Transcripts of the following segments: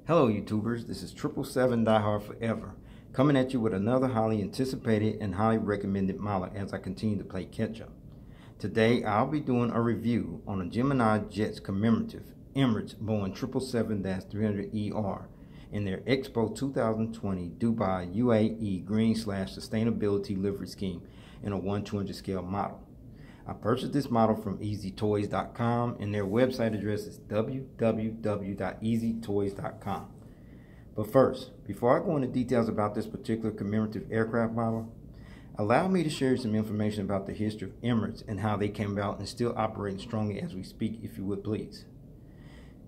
Hello YouTubers, this is 777 Diehard Forever, coming at you with another highly anticipated and highly recommended model as I continue to play catch up. Today I'll be doing a review on a Gemini Jets Commemorative Emirates Boeing 777-300ER in their Expo 2020 Dubai U.A.E. Green/Sustainability Livery Scheme in a 1/200 scale model. I purchased this model from EasyToys.com and their website address is www.easytoys.com. But first, before I go into details about this particular commemorative aircraft model, allow me to share some information about the history of Emirates and how they came about and still operating strongly as we speak, if you would please.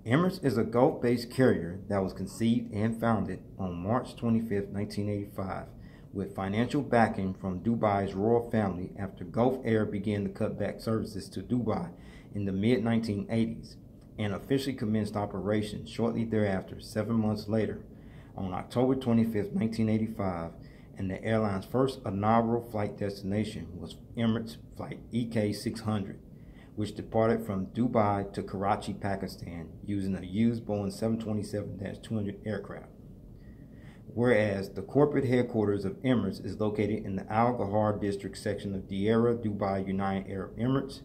Emirates is a Gulf-based carrier that was conceived and founded on March 25, 1985. With financial backing from Dubai's royal family after Gulf Air began to cut back services to Dubai in the mid-1980s and officially commenced operations shortly thereafter, 7 months later, on October 25, 1985, and the airline's first inaugural flight destination was Emirates Flight EK600, which departed from Dubai to Karachi, Pakistan, using a used Boeing 727-200 aircraft. Whereas the corporate headquarters of Emirates is located in the Al Ghar district section of Deira, Dubai, United Arab Emirates,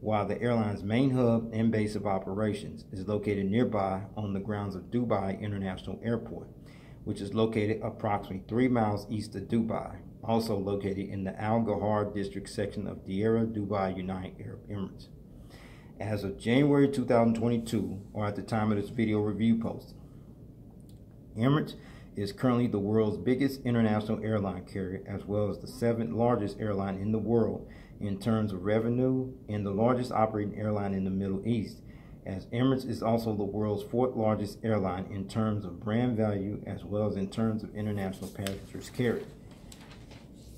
while the airline's main hub and base of operations is located nearby on the grounds of Dubai International Airport, which is located approximately 3 miles east of Dubai, also located in the Al Ghar district section of Deira, Dubai, United Arab Emirates. As of January 2022, or at the time of this video review posting, Emirates is currently the world's biggest international airline carrier, as well as the 7th largest airline in the world in terms of revenue and the largest operating airline in the Middle East, as Emirates is also the world's 4th largest airline in terms of brand value as well as in terms of international passengers carried.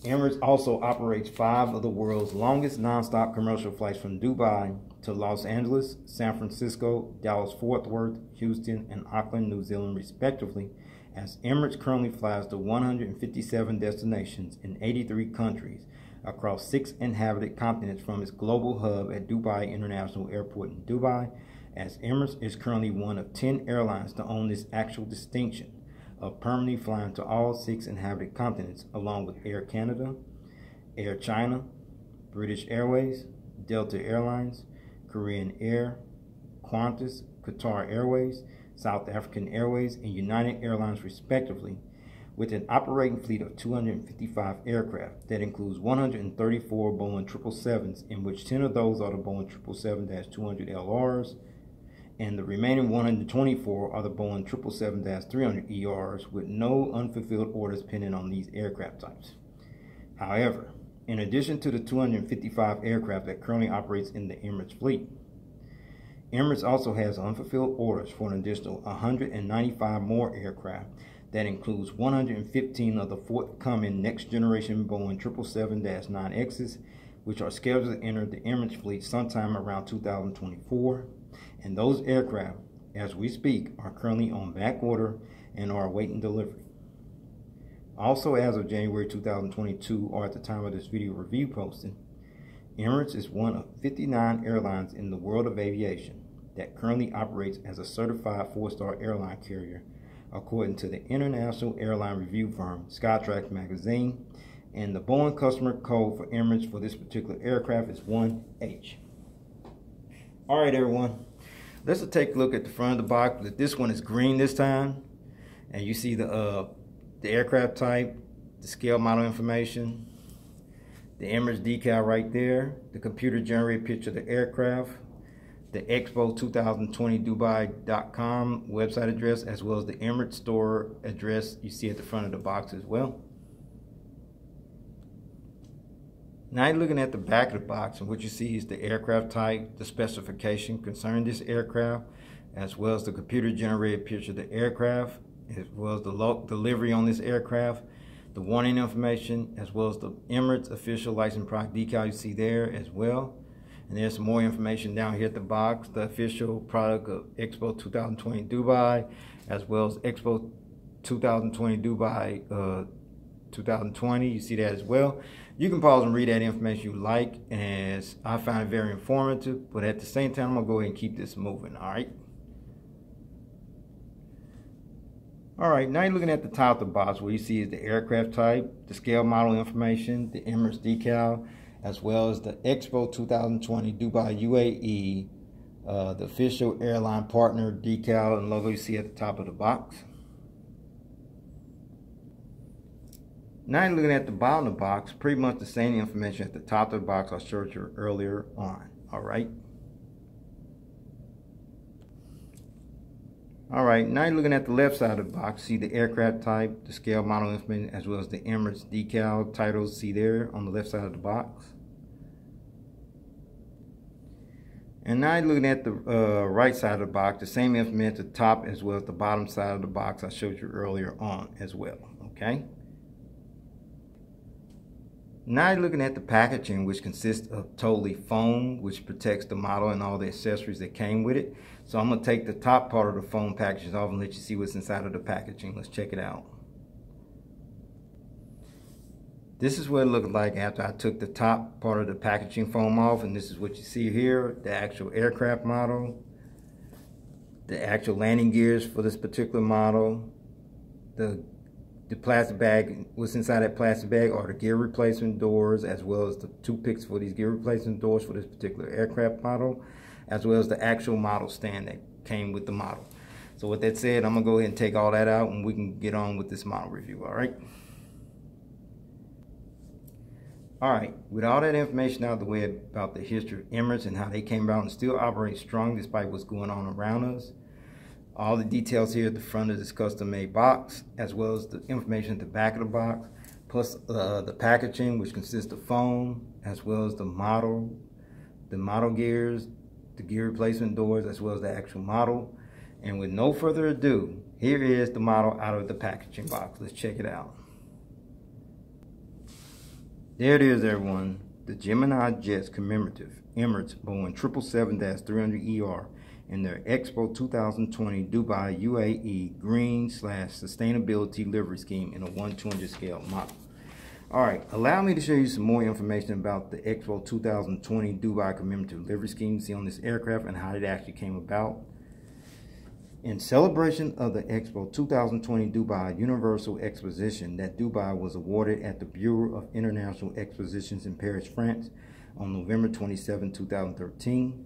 Emirates also operates 5 of the world's longest non-stop commercial flights from Dubai to Los Angeles, San Francisco, Dallas-Fort Worth, Houston, and Auckland, New Zealand, respectively, as Emirates currently flies to 157 destinations in 83 countries across 6 inhabited continents from its global hub at Dubai International Airport in Dubai, as Emirates is currently one of 10 airlines to own this actual distinction of permanently flying to all 6 inhabited continents, along with Air Canada, Air China, British Airways, Delta Airlines, Korean Air, Qantas, Qatar Airways, South African Airways, and United Airlines respectively, with an operating fleet of 255 aircraft that includes 134 Boeing 777s, in which 10 of those are the Boeing 777-200LRs, and the remaining 124 are the Boeing 777-300ERs, with no unfulfilled orders pending on these aircraft types. However, in addition to the 255 aircraft that currently operates in the Emirates fleet, Emirates also has unfulfilled orders for an additional 195 more aircraft that includes 115 of the forthcoming next-generation Boeing 777-9Xs, which are scheduled to enter the Emirates fleet sometime around 2024, and those aircraft, as we speak, are currently on back order and are awaiting delivery. Also, as of January 2022, or at the time of this video review posting, Emirates is one of 59 airlines in the world of aviation that currently operates as a certified 4-star airline carrier, according to the international airline review firm Skytrax magazine, and the Boeing customer code for Emirates for this particular aircraft is 1H. Alright everyone, let's take a look at the front of the box. This one is green this time, and you see the aircraft type, the scale model information, the Emirates decal right there, the computer generated picture of the aircraft, the Expo 2020 Dubai.com website address, as well as the Emirates store address you see at the front of the box as well. Now you're looking at the back of the box, and what you see is the aircraft type, the specification concerning this aircraft, as well as the computer generated picture of the aircraft, as well as the delivery on this aircraft, the warning information, as well as the Emirates official license product decal you see there as well. And there's some more information down here at the box, the official product of Expo 2020 Dubai, as well as Expo 2020 Dubai 2020. You see that as well. You can pause and read that information you like, as I find it very informative, but at the same time, I'm going to go ahead and keep this moving, all right? Alright, now you're looking at the top of the box where you see is the aircraft type, the scale model information, the Emirates decal, as well as the Expo 2020 Dubai U.A.E, the official airline partner decal and logo you see at the top of the box. Now you're looking at the bottom of the box, pretty much the same information at the top of the box I showed you earlier on. Alright. Alright, now you're looking at the left side of the box. See the aircraft type, the scale model information, as well as the Emirates decal titles. See there on the left side of the box. And now you're looking at the right side of the box, the same information at the top as well as the bottom side of the box I showed you earlier on as well. Okay. Now you're looking at the packaging, which consists of totally foam, which protects the model and all the accessories that came with it. So I'm going to take the top part of the foam packaging off and let you see what's inside of the packaging. Let's check it out. This is what it looked like after I took the top part of the packaging foam off, and this is what you see here, the actual aircraft model, the actual landing gears for this particular model, the plastic bag, what's inside that plastic bag are the gear replacement doors, as well as the 2 picks for these gear replacement doors for this particular aircraft model, as well as the actual model stand that came with the model. So with that said, I'm going to go ahead and take all that out and we can get on with this model review, alright? Alright, with all that information out of the way about the history of Emirates and how they came about and still operate strong despite what's going on around us, all the details here at the front of this custom-made box, as well as the information at the back of the box, plus the packaging, which consists of foam, as well as the model gears, the gear replacement doors, as well as the actual model. And with no further ado, here is the model out of the packaging box. Let's check it out. There it is, everyone. The Gemini Jets Commemorative Emirates Boeing 777-300ER in their Expo 2020 Dubai U.A.E green/sustainability livery scheme in a 1/200 scale model. Alright, allow me to show you some more information about the Expo 2020 Dubai commemorative livery scheme you see on this aircraft and how it actually came about. In celebration of the Expo 2020 Dubai Universal Exposition that Dubai was awarded at the Bureau of International Expositions in Paris, France on November 27, 2013,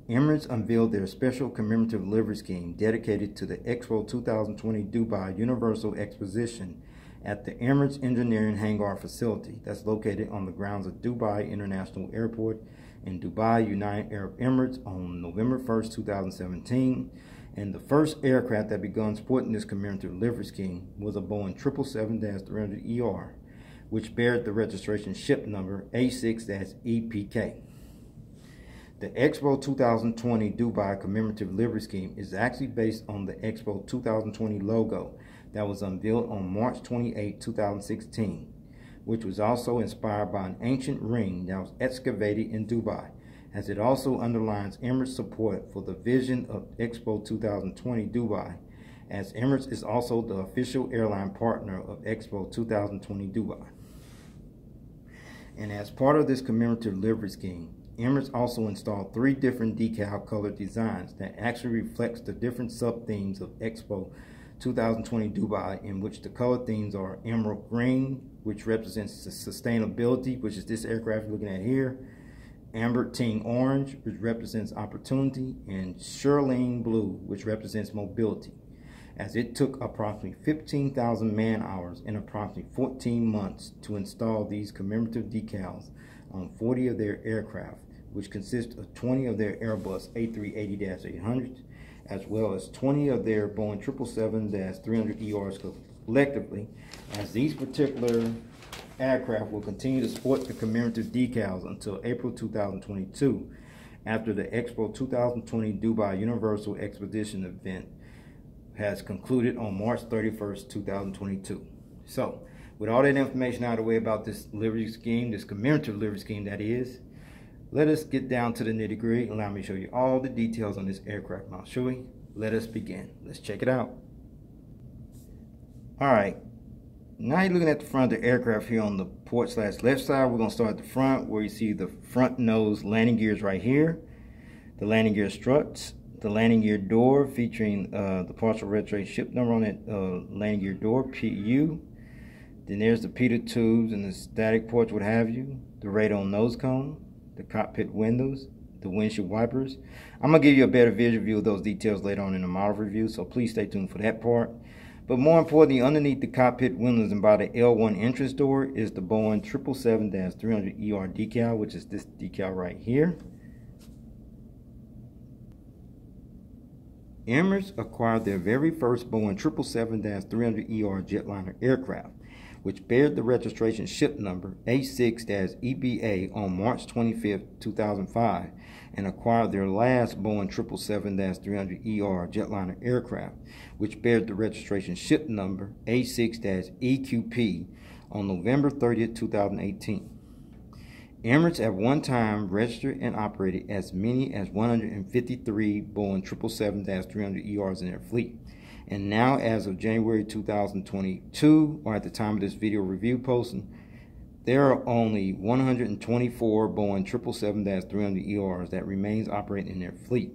Emirates unveiled their special commemorative livery scheme dedicated to the Expo 2020 Dubai Universal Exposition at the Emirates Engineering Hangar facility that's located on the grounds of Dubai International Airport in Dubai, United Arab Emirates on November 1st, 2017. And the first aircraft that began sporting this commemorative livery scheme was a Boeing 777-300ER, which bared the registration ship number A6-EPK. The Expo 2020 Dubai commemorative livery scheme is actually based on the Expo 2020 logo that was unveiled on March 28, 2016, which was also inspired by an ancient ring that was excavated in Dubai, as it also underlines Emirates' support for the vision of Expo 2020 Dubai, as Emirates is also the official airline partner of Expo 2020 Dubai. And as part of this commemorative livery scheme, Emirates also installed 3 different decal color designs that actually reflects the different sub-themes of Expo 2020 Dubai, in which the color themes are emerald green, which represents sustainability, which is this aircraft you're looking at here, amber teen orange, which represents opportunity, and Shirlene blue, which represents mobility, as it took approximately 15,000 man-hours in approximately 14 months to install these commemorative decals on 40 of their aircraft, which consist of 20 of their Airbus A380-800s, as well as 20 of their Boeing 777-300ERs collectively, as these particular aircraft will continue to sport the commemorative decals until April 2022, after the Expo 2020 Dubai Universal Exposition event has concluded on March 31st, 2022. So, with all that information out of the way about this livery scheme, this commemorative livery scheme that is, let us get down to the nitty-gritty. Allow me to show you all the details on this aircraft model. Shall we? Let us begin. Let's check it out. Alright, now you're looking at the front of the aircraft here on the port/left side. We're going to start at the front where you see the front nose landing gears right here, the landing gear struts, the landing gear door featuring the partial registration ship number on that landing gear door, PU. Then there's the pitot tubes and the static ports, what have you. The radon nose cone, the cockpit windows, the windshield wipers. I'm going to give you a better visual view of those details later on in the model review, so please stay tuned for that part. But more importantly, underneath the cockpit windows and by the L1 entrance door is the Boeing 777-300ER decal, which is this decal right here. Emirates acquired their very first Boeing 777-300ER jetliner aircraft, which bears the registration ship number A6-EBA on March 25, 2005, and acquired their last Boeing 777-300ER jetliner aircraft, which bears the registration ship number A6-EQP on November 30, 2018. Emirates at one time registered and operated as many as 153 Boeing 777-300ERs in their fleet. And now, as of January 2022, or at the time of this video review posting, there are only 124 Boeing 777-300ERs that remains operating in their fleet,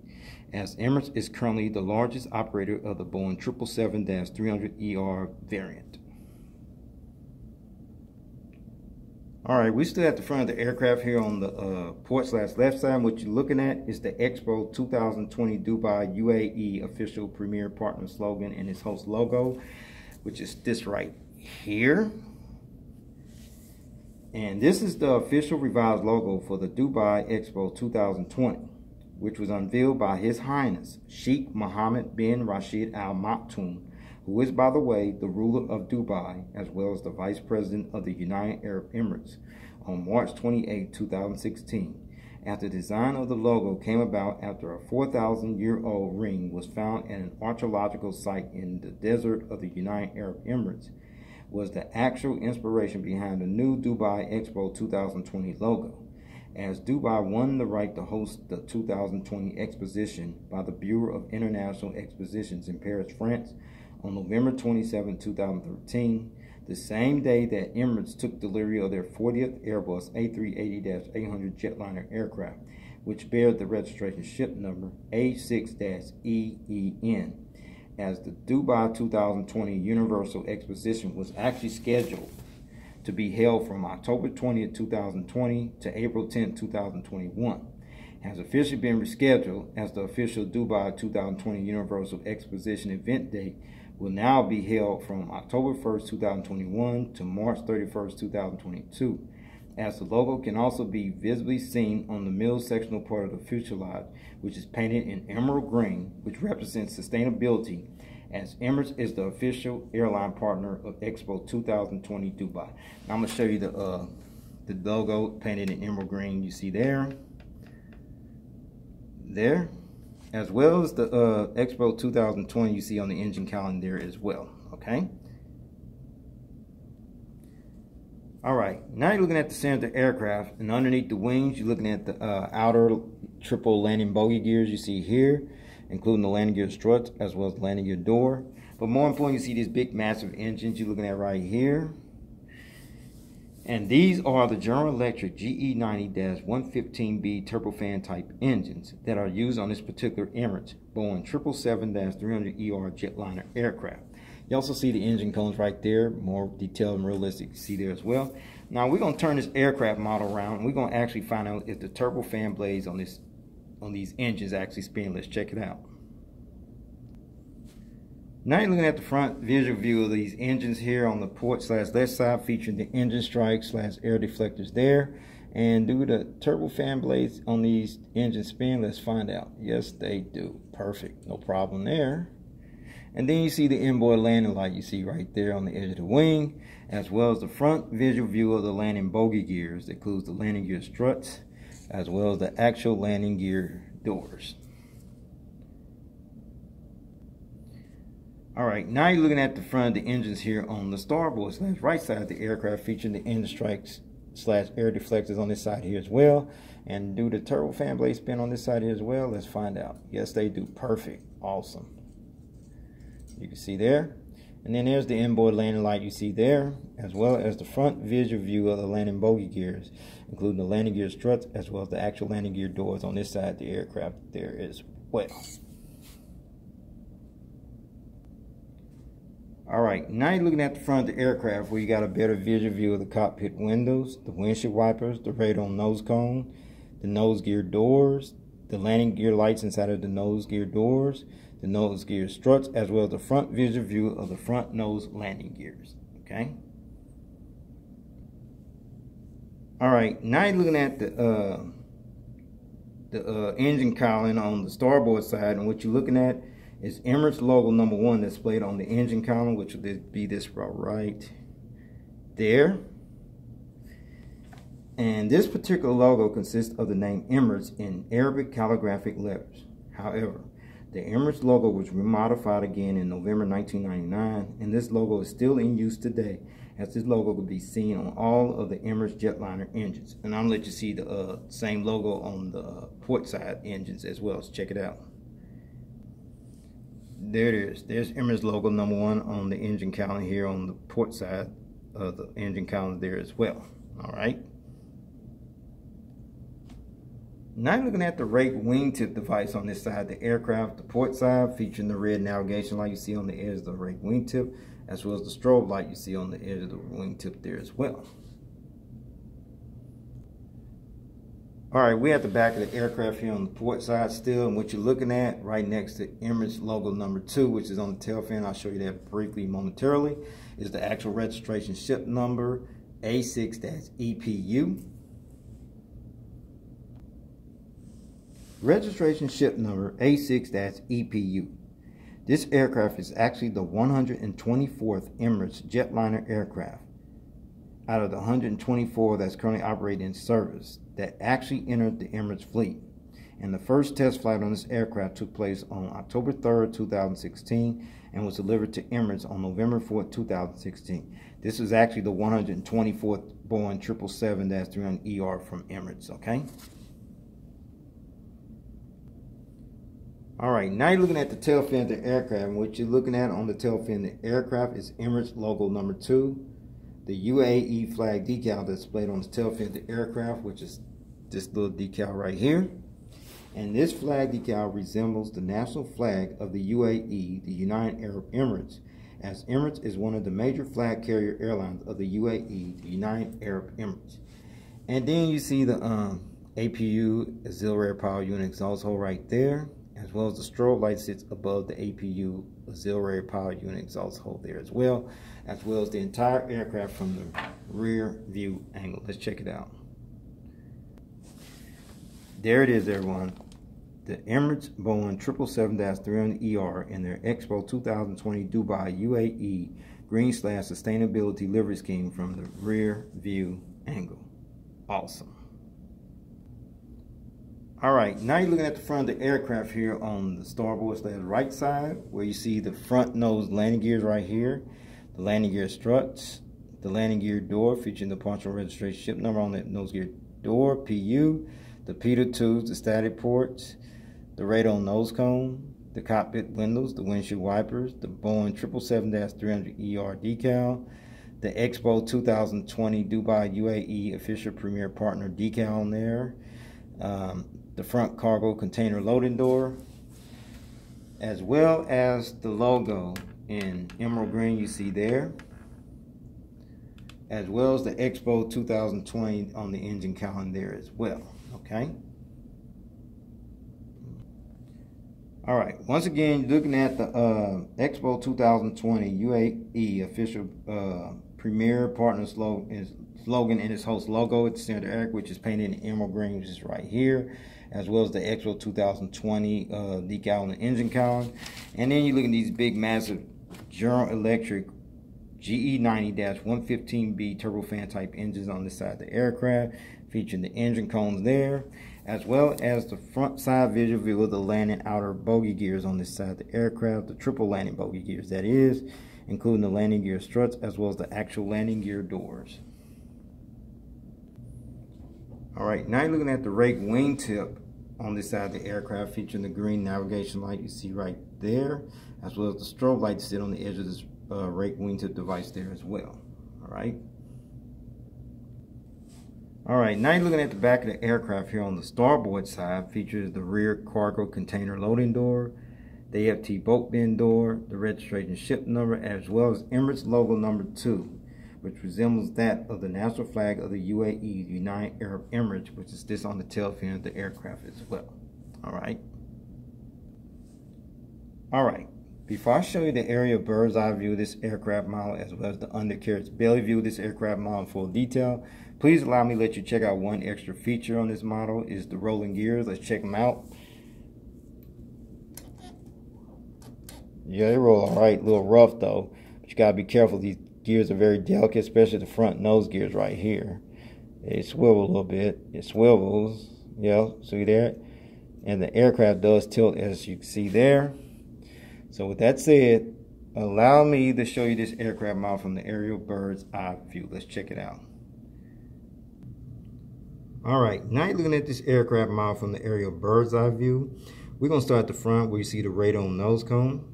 as Emirates is currently the largest operator of the Boeing 777-300ER variant. All right, we stood at the front of the aircraft here on the port/left side. What you're looking at is the Expo 2020 Dubai U.A.E official premier partner slogan and its host logo, which is this right here. And this is the official revised logo for the Dubai Expo 2020, which was unveiled by His Highness Sheikh Mohammed bin Rashid Al Maktoum, who is, by the way, the ruler of Dubai, as well as the Vice President of the United Arab Emirates, on March 28, 2016, after the design of the logo came about after a 4,000-year-old ring was found at an archaeological site in the desert of the United Arab Emirates, was the actual inspiration behind the new Dubai Expo 2020 logo, as Dubai won the right to host the 2020 Exposition by the Bureau of International Expositions in Paris, France, on November 27, 2013, the same day that Emirates took delivery of their 40th Airbus A380-800 jetliner aircraft, which bears the registration ship number A6-EEN, as the Dubai 2020 Universal Exposition was actually scheduled to be held from October 20, 2020 to April 10, 2021. Has officially been rescheduled, as the official Dubai 2020 Universal Exposition event date will now be held from October 1st, 2021 to March 31st, 2022, as the logo can also be visibly seen on the middle sectional part of the fuselage, which is painted in emerald green, which represents sustainability, as Emirates is the official airline partner of Expo 2020 Dubai. Now I'm going to show you the logo painted in emerald green you see there, as well as the Expo 2020 you see on the engine calendar as well, okay? All right, now you're looking at the center of the aircraft, and underneath the wings, you're looking at the outer triple landing bogey gears you see here, including the landing gear struts as well as the landing gear door. But more importantly, you see these big, massive engines you're looking at right here. And these are the General Electric GE90-115B turbofan type engines that are used on this particular Emirates Boeing 777-300ER jetliner aircraft. You also see the engine cones right there, more detailed and realistic you see there as well. Now we're going to turn this aircraft model around, and we're going to actually find out if the turbofan blades on these engines actually spin. Let's check it out. Now you're looking at the front visual view of these engines here on the port/left side, featuring the engine strike/air deflectors there. And do the turbofan blades on these engines spin? Let's find out. Yes, they do. Perfect. No problem there. And then you see the inboard landing light you see right there on the edge of the wing, as well as the front visual view of the landing bogey gears that includes the landing gear struts, as well as the actual landing gear doors. All right, now you're looking at the front of the engines here on the starboard/right side of the aircraft, featuring the engine strikes/air deflectors on this side here as well. And do the turbofan blades spin on this side here as well? Let's find out. Yes, they do. Perfect. Awesome. You can see there. And then there's the inboard landing light you see there, as well as the front visual view of the landing bogey gears, including the landing gear struts, as well as the actual landing gear doors on this side of the aircraft there as well. Alright, now you're looking at the front of the aircraft where you got a better visual view of the cockpit windows, the windshield wipers, the radar nose cone, the nose gear doors, the landing gear lights inside of the nose gear doors, the nose gear struts, as well as the front visual view of the front nose landing gears. Okay? Alright, now you're looking at the engine cowling on the starboard side, and what you're looking at is Emirates Logo number 1 displayed on the engine cowling, which would be this right there. And this particular logo consists of the name Emirates in Arabic calligraphic letters. However, the Emirates logo was remodified again in November 1999, and this logo is still in use today, as this logo could be seen on all of the Emirates jetliner engines. And I'll let you see the same logo on the port side engines as well, so check it out. There it is. There's Emirates Logo number 1 on the engine cowling here on the port side of the engine cowling there as well. Alright. Now looking at the rake wingtip device on this side of the aircraft, the port side, featuring the red navigation light you see on the edge of the rake wingtip, as well as the strobe light you see on the edge of the wingtip there as well. Alright, we're at the back of the aircraft here on the port side still, and what you're looking at right next to Emirates Logo number 2, which is on the tail fin, I'll show you that briefly momentarily, is the actual registration ship number A6-EPU. Registration ship number A6-EPU. This aircraft is actually the 124th Emirates jetliner aircraft out of the 124 that's currently operating in service that actually entered the Emirates fleet. And the first test flight on this aircraft took place on October 3rd, 2016 and was delivered to Emirates on November 4th, 2016. This is actually the 124th Boeing 777-300ER from Emirates, okay? Alright, now you're looking at the tail fin of the aircraft, and what you're looking at on the tail fin of the aircraft is Emirates Logo number 2. The U.A.E. flag decal displayed on the tail fin of the aircraft, which is this little decal right here. And this flag decal resembles the national flag of the U.A.E., the United Arab Emirates, as Emirates is one of the major flag carrier airlines of the U.A.E., the United Arab Emirates. And then you see the APU auxiliary power unit exhaust hole right there, as well as the strobe light sits above the APU auxiliary power unit exhaust hole there as well as the entire aircraft from the rear view angle. Let's check it out. There it is, everyone. The Emirates Boeing 777-300ER in their Expo 2020 Dubai U.A.E. green/sustainability livery scheme from the rear view angle. Awesome. Alright, now you're looking at the front of the aircraft here on the starboard right side, where you see the front nose landing gears right here, the landing gear struts, the landing gear door featuring the punctual registration ship number on that nose gear door, PU, the pitot tubes, the static ports, the radar nose cone, the cockpit windows, the windshield wipers, the Boeing 777-300ER decal, the Expo 2020 Dubai U.A.E. official premier partner decal on there, the front cargo container loading door, as well as the logo in emerald green you see there, as well as the Expo 2020 on the engine calendar there as well. Okay. All right. Once again, looking at the Expo 2020 U.A.E. official premier partner slogan and its host logo at the center of the aircraft, which is painted in emerald green, which is right here, as well as the Expo 2020 decal on the engine column. And then you look at these big, massive General Electric GE90-115B turbofan type engines on this side of the aircraft, featuring the engine cones there, as well as the front side visual view of the landing outer bogey gears on this side of the aircraft, the triple landing bogey gears that is, including the landing gear struts as well as the actual landing gear doors. Alright, now you're looking at the rake wingtip on this side of the aircraft, featuring the green navigation light you see right there, as well as the strobe light sit on the edge of this rake wingtip device there as well. Alright. Alright, now you're looking at the back of the aircraft here on the starboard side, features the rear cargo container loading door, the AFT boat bin door, the registration ship number, as well as Emirates Logo number 2, which resembles that of the national flag of the U.A.E, the United Arab Emirates, which is this on the tail fin of the aircraft as well. Alright, before I show you the aerial bird's eye view of this aircraft model, as well as the undercarriage belly view of this aircraft model in full detail, please allow me to let you check out one extra feature on this model, is the rolling gears. Let's check them out. Yeah, they roll alright, a little rough though, but you gotta be careful. These gears are very delicate, especially the front nose gears right here. They swivel a little bit. It swivels, yeah, see there? And the aircraft does tilt, as you can see there. So with that said, allow me to show you this aircraft model from the aerial bird's eye view. Let's check it out. Alright, now you're looking at this aircraft model from the aerial bird's eye view. We're going to start at the front where you see the radome nose cone,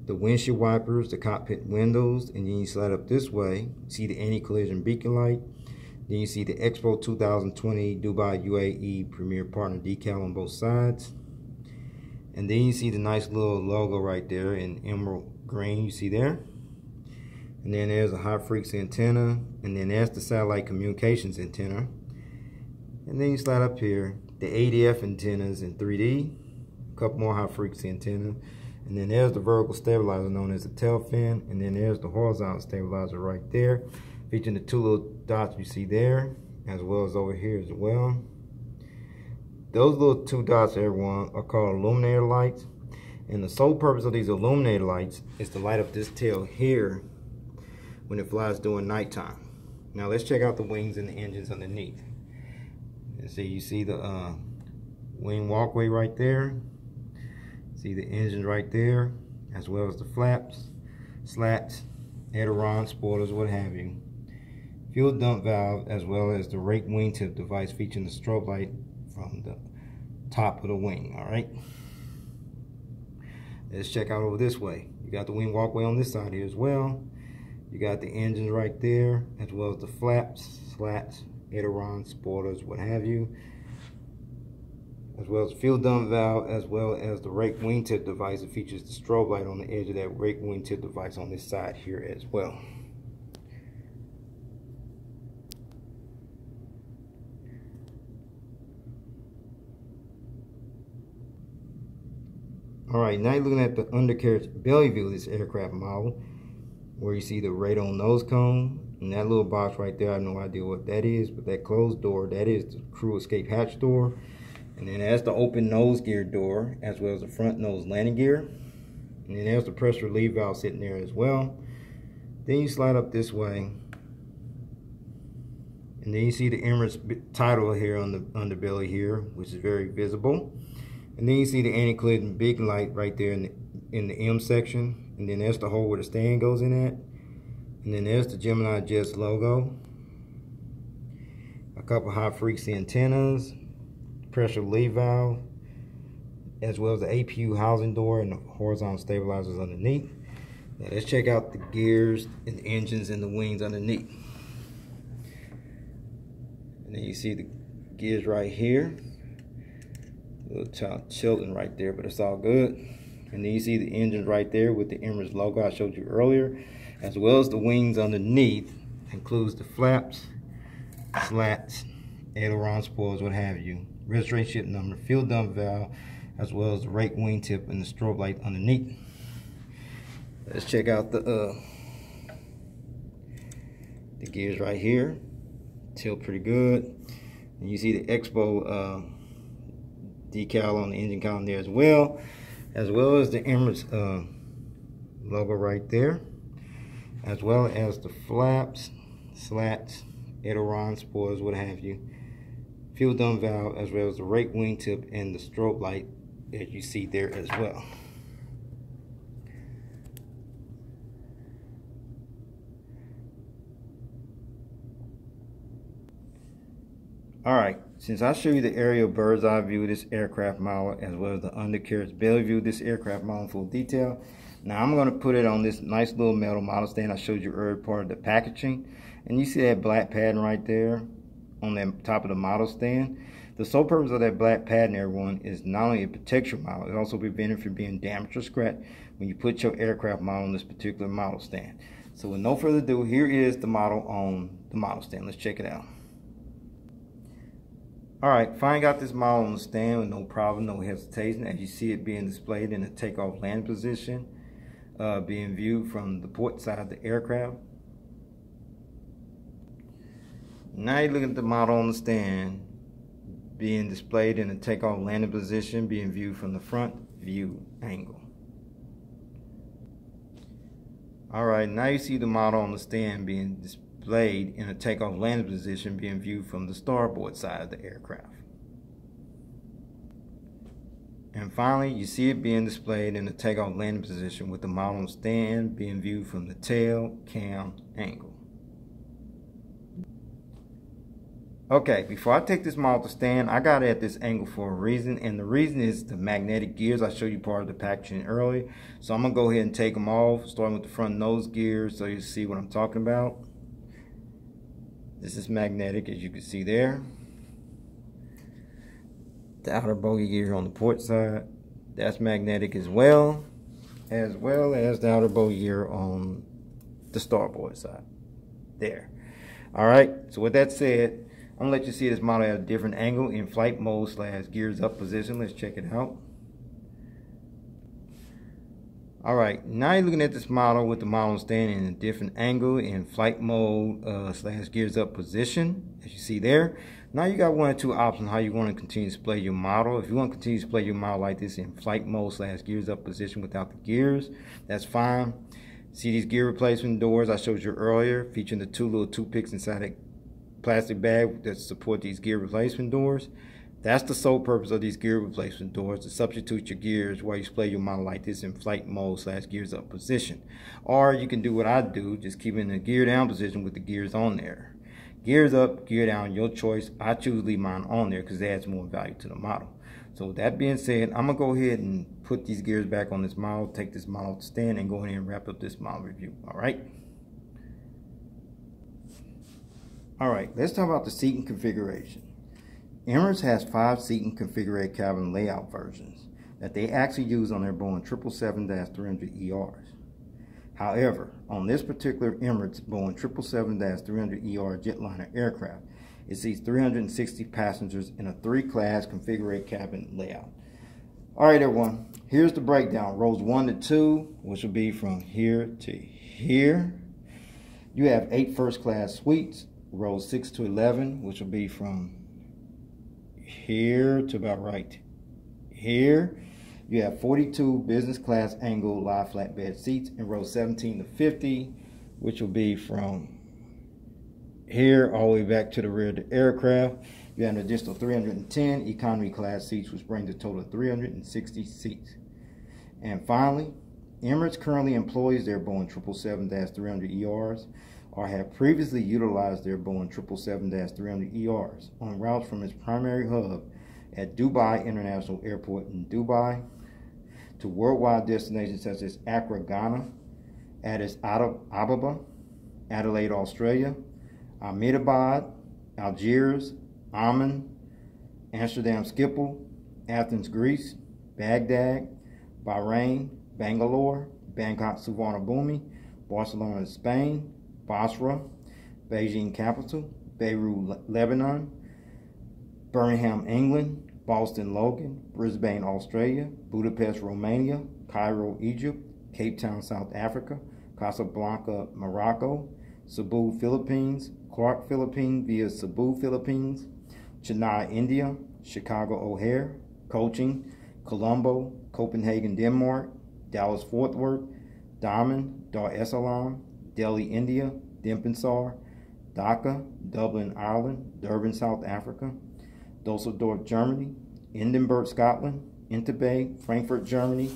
the windshield wipers, the cockpit windows, and then you slide up this way, you see the anti-collision beacon light. Then you see the Expo 2020 Dubai U.A.E Premier Partner decal on both sides. And then you see the nice little logo right there in emerald green, you see there. And then there's a high frequency antenna, and then there's the satellite communications antenna. And then you slide up here, the ADF antennas in 3D, a couple more high frequency antennas. And then there's the vertical stabilizer known as the tail fin, and then there's the horizontal stabilizer right there, featuring the two little dots you see there, as well as over here as well. Those little two dots, everyone, are called Illuminator Lights, and the sole purpose of these Illuminator Lights is to light up this tail here when it flies during nighttime. Now let's check out the wings and the engines underneath. See, you see the wing walkway right there. See the engines right there, as well as the flaps, slats, ailerons, spoilers, what have you. Fuel dump valve, as well as the rake wingtip device featuring the strobe light from the top of the wing. Alright, let's check out over this way. You got the wing walkway on this side here as well. You got the engines right there, as well as the flaps, slats, ailerons, spoilers, what have you, as well as the fuel dump valve, as well as the rake wingtip device. It features the strobe light on the edge of that rake wingtip device on this side here as well. Alright, now you're looking at the undercarriage belly view of this aircraft model, where you see the radome nose cone, and that little box right there, I have no idea what that is, but that closed door, that is the crew escape hatch door. And then there's the open nose gear door, as well as the front nose landing gear. And then there's the pressure relief valve sitting there as well. Then you slide up this way, and then you see the Emirates title here on the underbelly here, which is very visible. And then you see the anti-collision beacon light right there in the M section. And then there's the hole where the stand goes in at. And then there's the Gemini Jets logo. A couple high frequency antennas, pressure relief valve, as well as the APU housing door and the horizontal stabilizers underneath. Now let's check out the gears and the engines and the wings underneath. And then you see the gears right here. A little child chilling right there, but it's all good. And then you see the engines right there with the Emirates logo I showed you earlier, as well as the wings underneath. Includes the flaps, slats, aileron, spoilers, what have you. Registration ship number, fuel dump valve, as well as the rake wingtip and the strobe light underneath. Let's check out the gears right here. Tilt pretty good. And you see the Expo decal on the engine column there as well as the Emirates logo right there, as well as the flaps, slats, aileron, spoilers, what have you. Fuel dump valve, as well as the rake wingtip and the strobe light, as you see there as well. Alright, since I show you the aerial bird's eye view of this aircraft model, as well as the undercarriage belly view of this aircraft model in full detail, now I'm going to put it on this nice little metal model stand I showed you earlier, part of the packaging. And you see that black pattern right there on the top of the model stand. The sole purpose of that black pattern, everyone, is not only to protect your model, it also prevents it from being damaged or scratched when you put your aircraft model on this particular model stand. So with no further ado, here is the model on the model stand. Let's check it out. Alright, finally got this model on the stand with no problem, no hesitation. As you see it being displayed in the takeoff landing position, being viewed from the port side of the aircraft. Now you look at the model on the stand being displayed in the takeoff landing position, being viewed from the front view angle. Alright, now you see the model on the stand being displayed in a takeoff landing position, being viewed from the starboard side of the aircraft. And finally, you see it being displayed in the takeoff landing position with the model on the stand being viewed from the tail cam angle. Okay, before I take this model to stand, I got it at this angle for a reason, and the reason is the magnetic gears. I showed you part of the packaging earlier, so I'm going to go ahead and take them off, starting with the front nose gears so you see what I'm talking about. This is magnetic, as you can see there. The outer bogey gear on the port side, that's magnetic as well as the outer bogey gear on the starboard side. There. Alright, so with that said, I'm going to let you see this model at a different angle in flight mode / gears up position. Let's check it out. Alright, now you're looking at this model with the model standing in a different angle in flight mode / gears up position, as you see there. Now you got one or two options how you want to continue to display your model. If you want to continue to display your model like this in flight mode / gears up position without the gears, that's fine. See these gear replacement doors I showed you earlier, featuring the two little toothpicks inside a plastic bag that support these gear replacement doors. That's the sole purpose of these gear replacement doors, to substitute your gears while you display your model like this in flight mode / gears up position. Or you can do what I do, just keep it in the gear down position with the gears on there. Gears up, gear down, your choice. I choose to leave mine on there because it adds more value to the model. So with that being said, I'm going to go ahead and put these gears back on this model, take this model to stand, and go ahead and wrap up this model review. Alright, let's talk about the seating configuration. Emirates has 5 seating configured cabin layout versions that they actually use on their Boeing 777-300ERs. However, on this particular Emirates Boeing 777-300ER jetliner aircraft, it seats 360 passengers in a 3-class configured cabin layout. Alright everyone, here's the breakdown. Rows 1 to 2, which will be from here to here. You have 8 first class suites. Rows 6 to 11, which will be from here to about right here. You have 42 business class angle live flatbed seats in rows 17 to 50, which will be from here all the way back to the rear of the aircraft. You have an additional 310 economy class seats, which brings a total of 360 seats. And finally, Emirates currently employs their Boeing 777-300ERs or have previously utilized their Boeing 777-300ERs on routes from its primary hub at Dubai International Airport in Dubai to worldwide destinations such as Accra, Ghana, Addis Ababa, Adelaide, Australia, Ahmedabad, Algiers, Amman, Amsterdam Schiphol, Athens, Greece, Baghdad, Bahrain, Bangalore, Bangkok, Suvarnabhumi, Barcelona, Spain, Basra, Beijing capital, Beirut, Lebanon, Birmingham, England, Boston, Logan, Brisbane, Australia, Budapest, Romania, Cairo, Egypt, Cape Town, South Africa, Casablanca, Morocco, Cebu, Philippines, Clark, Philippines via Cebu, Philippines, Chennai, India, Chicago O'Hare, Cochin, Colombo, Copenhagen, Denmark, Dallas, Fort Worth, Daman, Dar es Salaam, Delhi, India, Denpasar, Dhaka, Dublin, Ireland, Durban, South Africa, Dusseldorf, Germany, Edinburgh, Scotland, Entebbe, Frankfurt, Germany,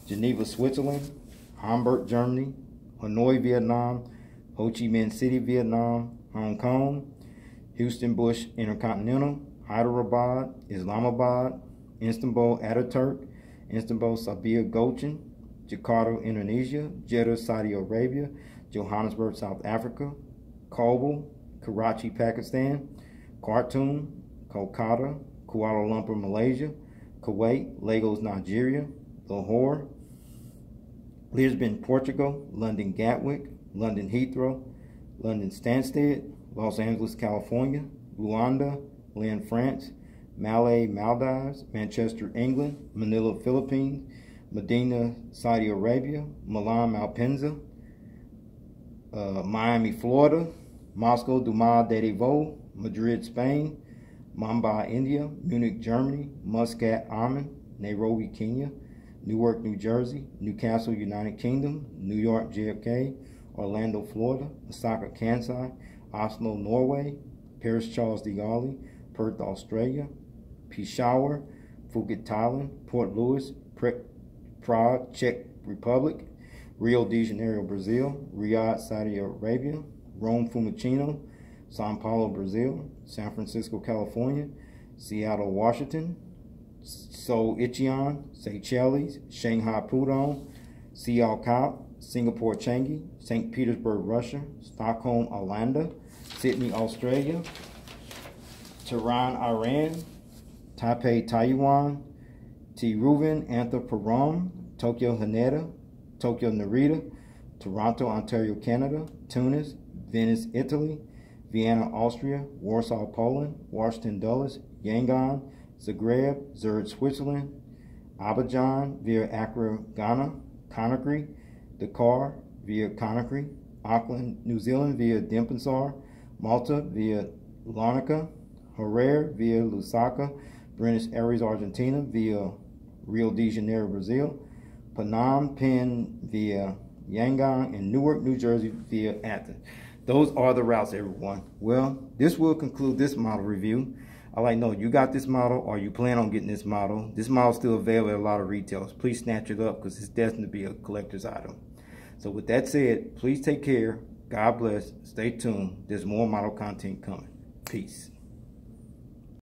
Geneva, Switzerland, Hamburg, Germany, Hanoi, Vietnam, Ho Chi Minh City, Vietnam, Hong Kong, Houston Bush Intercontinental, Hyderabad, Islamabad, Istanbul, Ataturk, Istanbul, Sabia, Gochin, Jakarta, Indonesia, Jeddah, Saudi Arabia, Johannesburg, South Africa, Kabul, Karachi, Pakistan, Khartoum, Kolkata, Kuala Lumpur, Malaysia, Kuwait, Lagos, Nigeria, Lahore, Lisbon, Portugal, London, Gatwick, London, Heathrow, London, Stansted, Los Angeles, California, Luanda, Lynn, France, Malé, Maldives, Manchester, England, Manila, Philippines, Medina, Saudi Arabia, Milan, Malpensa, Miami, Florida, Moscow, Dumas, Dedevo, Madrid, Spain, Mumbai, India, Munich, Germany, Muscat, Oman, Nairobi, Kenya, Newark, New Jersey, Newcastle, United Kingdom, New York, JFK, Orlando, Florida, Osaka, Kansai, Oslo, Norway, Paris, Charles de Gaulle, Perth, Australia, Peshawar, Phuket, Thailand, Port Louis, Prague, Czech Republic, Rio de Janeiro, Brazil, Riyadh, Saudi Arabia, Rome, Fiumicino, Sao Paulo, Brazil, San Francisco, California, Seattle, Washington, Seoul, Incheon, Seychelles, Shanghai, Pudong, Siao Kao, Singapore, Changi, St. Petersburg, Russia, Stockholm, Arlanda, Sydney, Australia, Tehran, Iran, Taipei, Taiwan, Tehran, Anthrapurem, Tokyo, Haneda, Tokyo, Narita, Toronto, Ontario, Canada, Tunis, Venice, Italy, Vienna, Austria, Warsaw, Poland, Washington Dulles, Yangon, Zagreb, Zurich, Switzerland, Abidjan via Accra, Ghana, Conakry, Dakar via Conakry, Auckland, New Zealand via Denpasar, Malta via Larnaca, Harare via Lusaka, Buenos Aires, Argentina via Rio de Janeiro, Brazil, Phnom Penh via Yangon, and Newark, New Jersey via Athens. Those are the routes, everyone. Well, this will conclude this model review. I'd like to know, you got this model or you plan on getting this model? This model is still available at a lot of retailers. Please snatch it up because it's destined to be a collector's item. So with that said, please take care. God bless. Stay tuned. There's more model content coming. Peace.